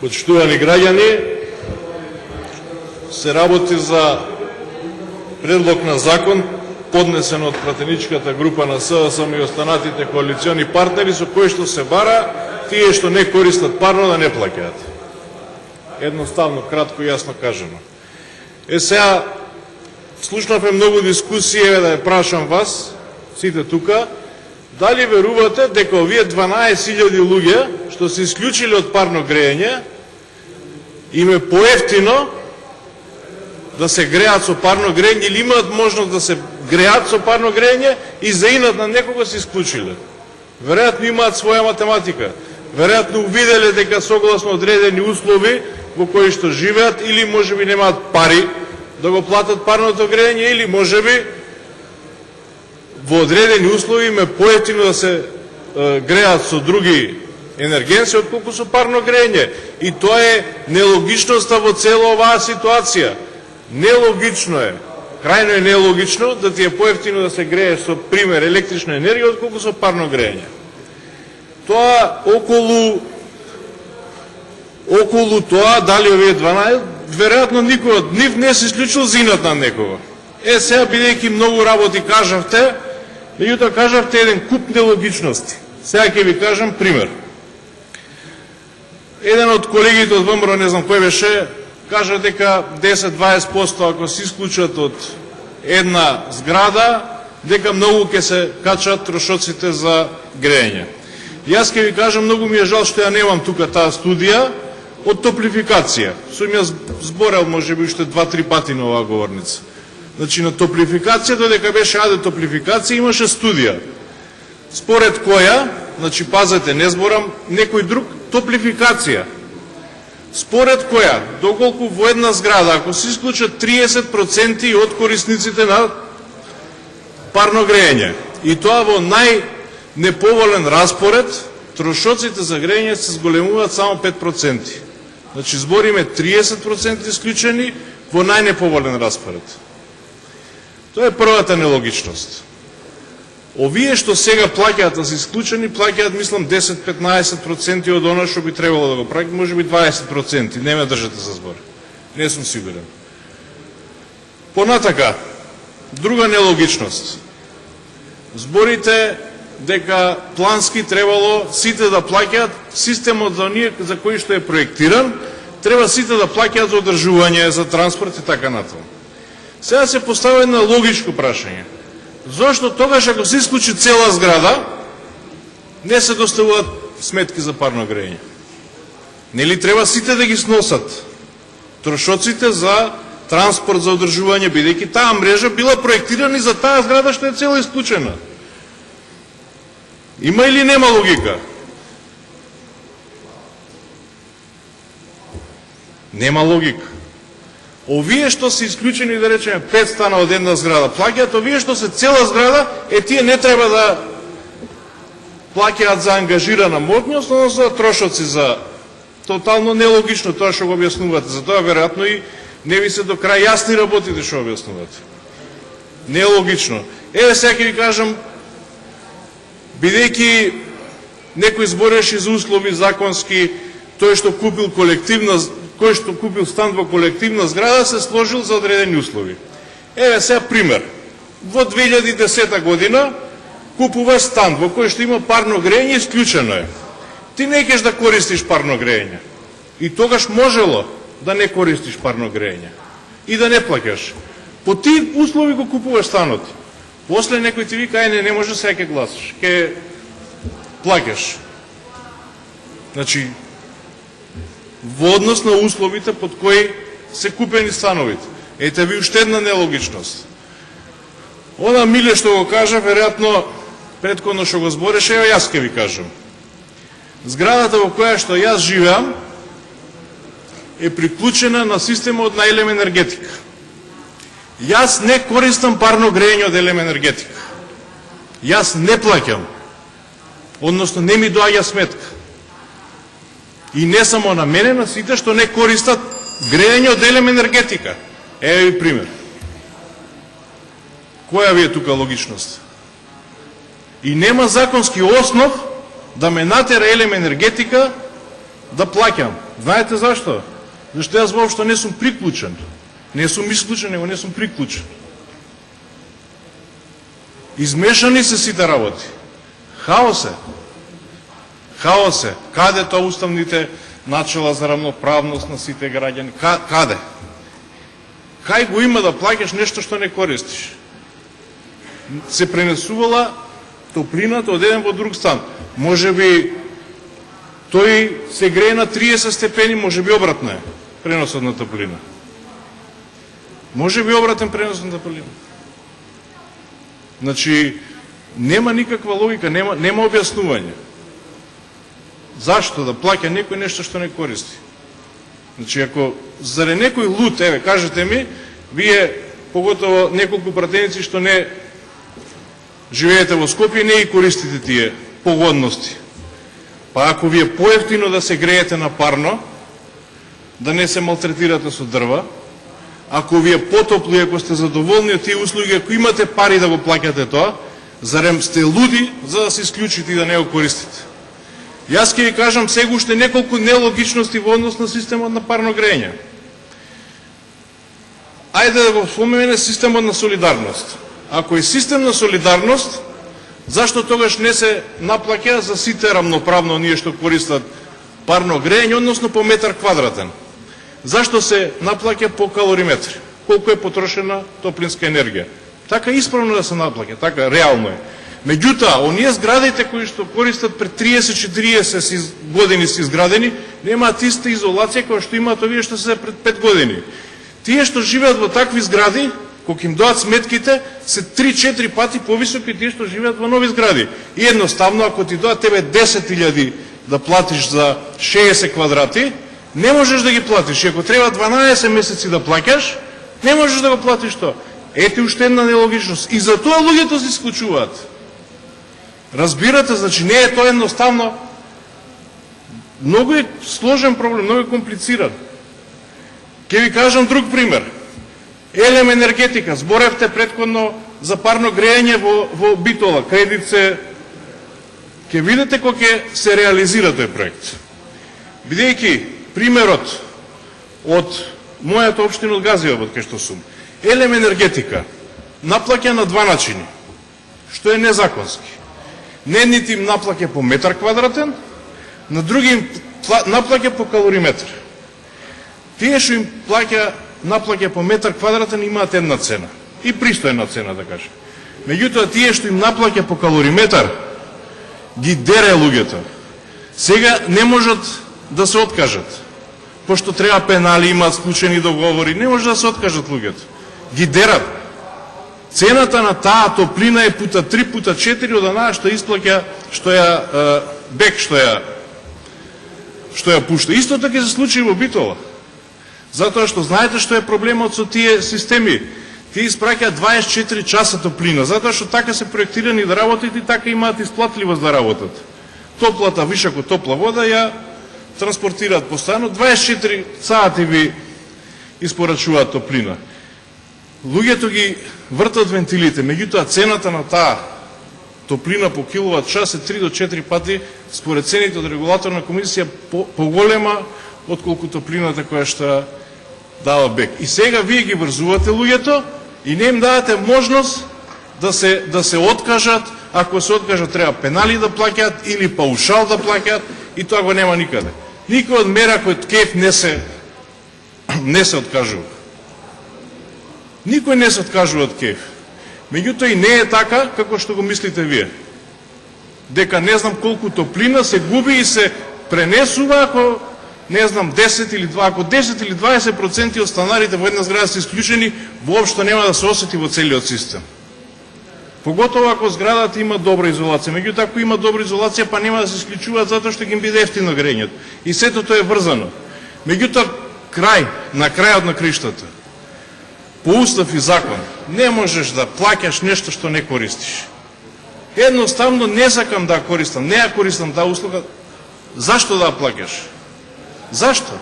Почитувани граѓани, се работи за предлог на закон поднесен од пратеничката група на СДСМ и останатите коалициони партнери, со кој што се бара тие што не користат парно да не плаќаат. Едноставно, кратко и јасно кажано. Сега слушнавме многу дискусии, да ја прашам вас, сите тука, дали верувате дека овие 12.000 луѓе што се исклучили од парно грејење, им е поевтино да се греат со парно грејење или имаат можност да се греат со парно грејење и за инат на некога се исклучиле? Веројатно имаат своја математика. Веројатно увиделе дека согласно одредени услови во кои што живеат или можеби немаат пари да го платат парното грејење или можеби во одредени услови им е поевтино да се греат со други енергенси отколку со парно грејење. И тоа е нелогичноста во цела оваа ситуација. Нелогично е, крајно е нелогично да ти е поевтино да се грееш со пример електрична енергија отколку со парно грејење. Тоа околу тоа дали овие 12, веројатно никој од нив не се исклучил за инат на некого. Сега бидејќи многу работи кажавте, меѓутоа кажавте еден куп нелогичности. Сега ќе ви кажам пример. Еден од колегите од ВМРО, не знам кој беше, кажа дека 10-20% ако се исклучат од една зграда, дека многу ќе се качат трошоците за грејење. Јас ќе ви кажам, многу ми е жал што ја немам тука таа студија од топлификација. Сум ја зборел можеби уште 2-3 пати на оваа говорница. Значи на топлификација, додека беше аде топлификација, имаше студија. Според која, значи пазете, не зборам некој друг, топлификација. Според која, доколку во една зграда, ако се исклучат 30% од корисниците на парно грејење, и тоа во најнеповолен распоред, трошоците за грејење се зголемуваат само 5%. Значи збориме 30% исклучени во најнеповолен распоред. Тоа е првата нелогичност. Овие што сега плаќаат да се исклучени, плаќаат, мислам, 10-15% од она што би требало да го плаќаат, може би 20%, не ме држате за збор. Не сум сигурен. Понатака, друга нелогичност. Зборите дека плански требало сите да плаќаат, системот за оние за кои што е проектиран, треба сите да плаќаат за одржување, за транспорт и така натаму. Сега се поставува едно логичко прашање. Зошто тогаш ако се исклучи цела зграда, не се доставуваат сметки за парно грејење? Нели треба сите да ги сносат трошоците за транспорт, за одржување, бидејќи таа мрежа била проектирана и за таа зграда што е цела исклучена? Има или нема логика? Нема логика. Овие што се исклучени, да речеме, 5 стана од една зграда плаќаат, овие што се цела зграда, тие не треба да плаќаат за ангажирана мощност, но за трошоци, за тотално нелогично тоа што го објаснувате. Затоа веројатно и не ви се до крај јасни работите што објаснувате. Нелогично. Сега ќе ви кажам, бидејќи некој збореше за услови законски, тој што купил колективна, кој што купил стан во колективна зграда, се сложил за одредени услови. Сега пример. Во 2010 година купуваш стан во кој што има парно грејење, исклучено е. Ти не кеш да користиш парно грејење. И тогаш можело да не користиш парно грејење. И да не плаќаш. По тие услови го купуваш станот. После некој ти вика, не може сега ќе гласаш, ќе плаќаш. Значи, во однос на условите под кои се купени становите. Ете ви уште една нелогичност. Она Миле што го кажа, веројатно претходно што го збореше, јас ќе ви кажам. Зградата во која што јас живеам е приклучена на системот на Елем енергетика. Јас не користам парно грејење од Елем енергетика. Јас не плаќам. Односно не ми доаѓа сметка. И не само на мене, на сите што не користат грејење од Елем енергетика. Еве ви пример. Која ви е тука логичност? И нема законски основ да ме натера Елем енергетика да плаќам. Знаете зашто? Зашто јас воопшто не сум приклучен. Не сум исклучен, него не сум приклучен. Измешани се сите работи. Хаос е. Хаос е. Каде тоа уставните начела за равноправност на сите граѓани? Каде? Кај го има да плаќаш нешто што не користиш? Се пренесувала топлината од еден во друг стан. Може би тој се грее на 30 степени, може би обратно е преносот на топлина. Може би обратен пренос на топлина. Значи, нема никаква логика, нема објаснување. Зашто да плаќа некој нешто што не користи? Значи, ако заради некој лут, еве, кажете ми, вие, поготово неколку пратеници што не живеете во Скопје, не и користите тие погодности. Па ако ви е поевтино да се греете на парно, да не се малтретирате со дрва, ако ви е потопло и ако сте задоволни од тие услуги, ако имате пари да го плаќате тоа, зарем сте луди за да се исклучите и да не го користите? Јас ќе ви кажам сега уште неколку нелогичности во однос на системот на парно грејење. Ајде да го споменеме системот на солидарност. Ако е систем на солидарност, зашто тогаш не се наплаќа за сите рамноправно оние што користат парно грејење, односно по метар квадратен? Зашто се наплаќа по калориметр? Колку е потрошена топлинска енергија? Така исправно да се наплаќа, така реално е. Меѓутоа, оние зградите кои што користат пред 30-40 години се изградени, немаат иста изолација која што имаат овие што се пред 5 години. Тие што живеат во такви згради, кога им доаат сметките, се 3-4 пати повисоки тие што живеат во нови згради. И едноставно, ако ти доаат тебе 10.000 да платиш за 60 квадрати, не можеш да ги платиш. И ако треба 12 месеци да плаќаш, не можеш да го платиш тоа. Ете уште една нелогичност. И за тоа луѓето се исклучуваат. Разбирате, значи не е тоа едноставно. Многу е сложен проблем, многу е комплициран. Ке ви кажам друг пример. Елем енергетика. Зборевте претходно за парно грејење во Битола. Кредит ке видите кога ќе се реализира тој проект. Бидејќи примерот од мојата општина од Газиобод, кај што сум, елем енергетика наплаќа на два начини, што е незаконски. Не нити им наплаќа по метар квадратен, на други им наплаќа по калориметр. Тие што им наплаќа по метар квадратен имаат една цена. И пристојна цена, да кажем. Меѓутоа, тие што им наплаќа по калориметар, ги дере луѓето. Сега не можат да се откажат. Пошто треба пенали, имаат склучени договори, не може да се откажат луѓето. Ги дерат. Цената на таа топлина е пута 3, пута 4 од онаа што исплаќа, што ја БЕК, што ја пушта. Исто така се случи во Битола. Затоа што знаете што е проблемот со тие системи. Тие испраќаат 24 часа топлина, затоа што така се проектирани да работат и така имаат исплатливост да работат. Топлата, вишако топла вода ја транспортираат постојано, 24 сати ви испорачуваат топлина. Луѓето ги вртат вентилите, меѓутоа цената на таа топлина по киловат час е 3 до 4 пати според цените од регулаторна комисија поголема отколку топлината која што дава БЕК. И сега вие ги врзувате луѓето и не им давате можност да се откажат. Ако се откажат, треба пенали да плаќаат или паушал да плаќаат и тоа го нема никаде. Никој од мера кој КЕФ не се откажува. Никој не се откажува од КЕФ. Меѓутоа и не е така како што го мислите вие. Дека не знам колку топлина се губи и се пренесува ако не знам 10 или 20% од станарите во една зграда се исклучени, воопшто нема да се осети во целиот систем. Поготово ако зградата има добра изолација. Меѓутоа ако има добра изолација, па нема да се исклучуваат затоа што ќе им биде ефтино грејењето. И сето тоа е врзано. Меѓутоа на крајот на криштата, по устав и закон, не можеш да плаќаш нешто што не користиш. Едноставно не сакам да користам, не ја користам таа услуга. Зашто да ја плаќаш? Зашто?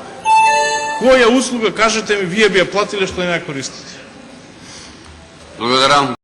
Која услуга, кажете ми, вие би ја платиле што не ја користите? Благодарам.